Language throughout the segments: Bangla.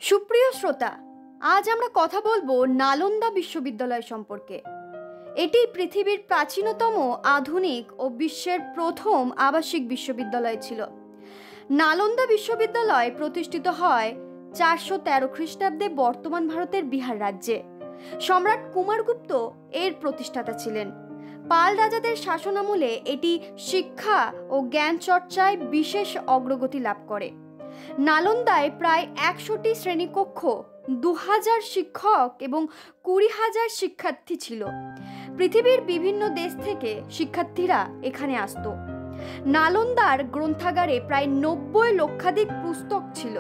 সুপ্রিয় শ্রোতা, আজ আমরা কথা বলবো নালন্দা বিশ্ববিদ্যালয় সম্পর্কে। এটি পৃথিবীর প্রাচীনতম আধুনিক ও বিশ্বের প্রথম আবাসিক বিশ্ববিদ্যালয় ছিল। নালন্দা বিশ্ববিদ্যালয় প্রতিষ্ঠিত হয় 413 খ্রিস্টাব্দে বর্তমান ভারতের বিহার রাজ্যে। সম্রাট কুমারগুপ্ত এর প্রতিষ্ঠাতা ছিলেন। পাল রাজাদের শাসনামলে এটি শিক্ষা ও জ্ঞান চর্চায় বিশেষ অগ্রগতি লাভ করে। নালন্দায় প্রায় 100টি শ্রেণীকক্ষ, 2000 শিক্ষক এবং 20,000 শিক্ষার্থী ছিল। পৃথিবীর বিভিন্ন দেশ থেকে শিক্ষার্থীরা এখানে আসতো। নালন্দার গ্রন্থাগারে প্রায় 90 লক্ষাধিক পুস্তক ছিল,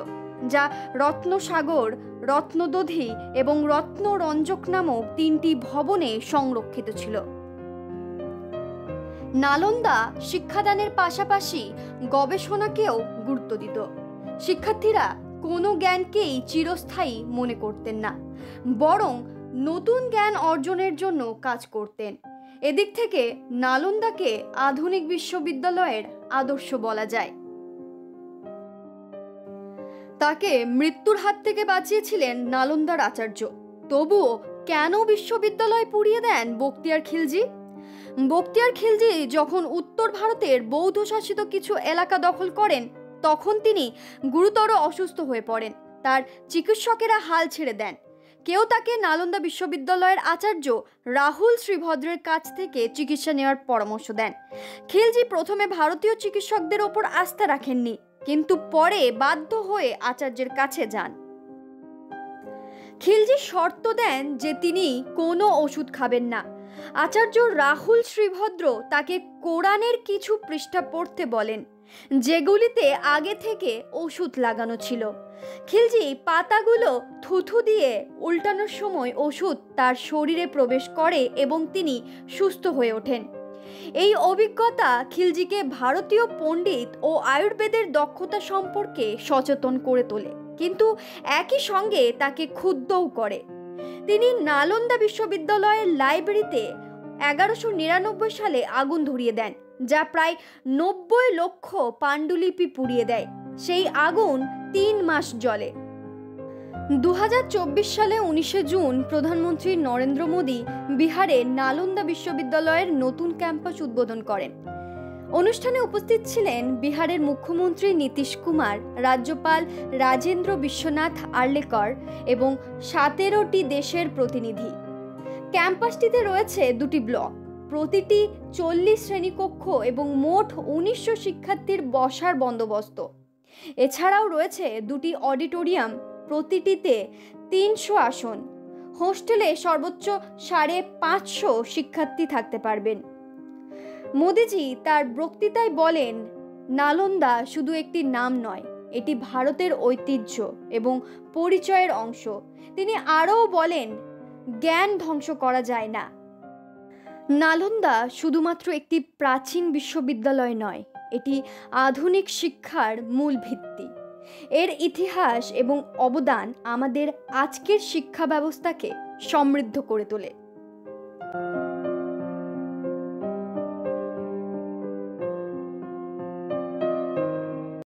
যা রত্নসাগর, রত্নদধি এবং রত্নরঞ্জক নামক 3টি ভবনে সংরক্ষিত ছিল। নালন্দা শিক্ষাদানের পাশাপাশি গবেষণাকেও গুরুত্ব দিত। শিক্ষার্থীরা কোনো জ্ঞানকেই চিরস্থায়ী মনে করতেন না, বরং নতুন জ্ঞান অর্জনের জন্য কাজ করতেন। এদিক থেকে নালন্দাকে আধুনিক বিশ্ববিদ্যালয়ের আদর্শ বলা যায়। তাকে মৃত্যুর হাত থেকে বাঁচিয়েছিলেন নালন্দার আচার্য। তবুও কেন বিশ্ববিদ্যালয় পুড়িয়ে দেন বখতিয়ার খিলজি? বখতিয়ার খিলজি যখন উত্তর ভারতের বৌদ্ধ শাসিত কিছু এলাকা দখল করেন, তখন তিনি গুরুতর অসুস্থ হয়ে পড়েন। তার চিকিৎসকেরা হাল ছেড়ে দেন। কেউ তাকে নালন্দা বিশ্ববিদ্যালয়ের আচার্য রাহুল শ্রীভদ্রের কাছ থেকে চিকিৎসা নেওয়ার পরামর্শ দেন। খিলজি প্রথমে ভারতীয় চিকিৎসকদের ওপর আস্থা রাখেননি, কিন্তু পরে বাধ্য হয়ে আচার্যের কাছে যান। খিলজি শর্ত দেন যে তিনি কোনো ওষুধ খাবেন না। আচার্য রাহুল শ্রীভদ্র তাকে কোরআনের কিছু পৃষ্ঠা পড়তে বলেন, যেগুলিতে আগে থেকে ওষুধ লাগানো ছিল। খিলজি পাতাগুলো থুথু দিয়ে উল্টানোর সময় ওষুধ তার শরীরে প্রবেশ করে এবং তিনি সুস্থ হয়ে ওঠেন। এই অভিজ্ঞতা খিলজিকে ভারতীয় পণ্ডিত ও আয়ুর্বেদের দক্ষতা সম্পর্কে সচেতন করে তোলে, কিন্তু একই সঙ্গে তাকে ক্ষুব্ধও করে। তিনি নালন্দা বিশ্ববিদ্যালয়ের লাইব্রেরিতে 1199 সালে আগুন ধরিয়ে দেন, যা প্রায় 90 লক্ষ পাণ্ডুলিপি পুড়িয়ে দেয়। সেই আগুন 3 মাস জ্বলে। 2024 সালে 19 জুন প্রধানমন্ত্রী নরেন্দ্র মোদী বিহারে নালন্দা বিশ্ববিদ্যালয়ের নতুন ক্যাম্পাস উদ্বোধন করেন। অনুষ্ঠানে উপস্থিত ছিলেন বিহারের মুখ্যমন্ত্রী নীতিশ কুমার, রাজ্যপাল রাজেন্দ্র বিশ্বনাথ আর্লেকর এবং 17টি দেশের প্রতিনিধি। ক্যাম্পাসটিতে রয়েছে 2টি ব্লক, প্রতিটি 40 শ্রেণীকক্ষ এবং মোট 1900 শিক্ষার্থীর বসার বন্দোবস্ত। এছাড়াও রয়েছে 2টি অডিটোরিয়াম, প্রতিটিতে 300 আসন। হোস্টেলে সর্বোচ্চ 550 শিক্ষার্থী থাকতে পারবেন। মোদিজি তার বক্তৃতায় বলেন, নালন্দা শুধু একটি নাম নয়, এটি ভারতের ঐতিহ্য এবং পরিচয়ের অংশ। তিনি আরও বলেন, জ্ঞান ধ্বংস করা যায় না। নালন্দা শুধুমাত্র একটি প্রাচীন বিশ্ববিদ্যালয় নয়, এটি আধুনিক শিক্ষার মূল ভিত্তি। এর ইতিহাস এবং অবদান আমাদের আজকের শিক্ষা ব্যবস্থাকে সমৃদ্ধ করে তোলে।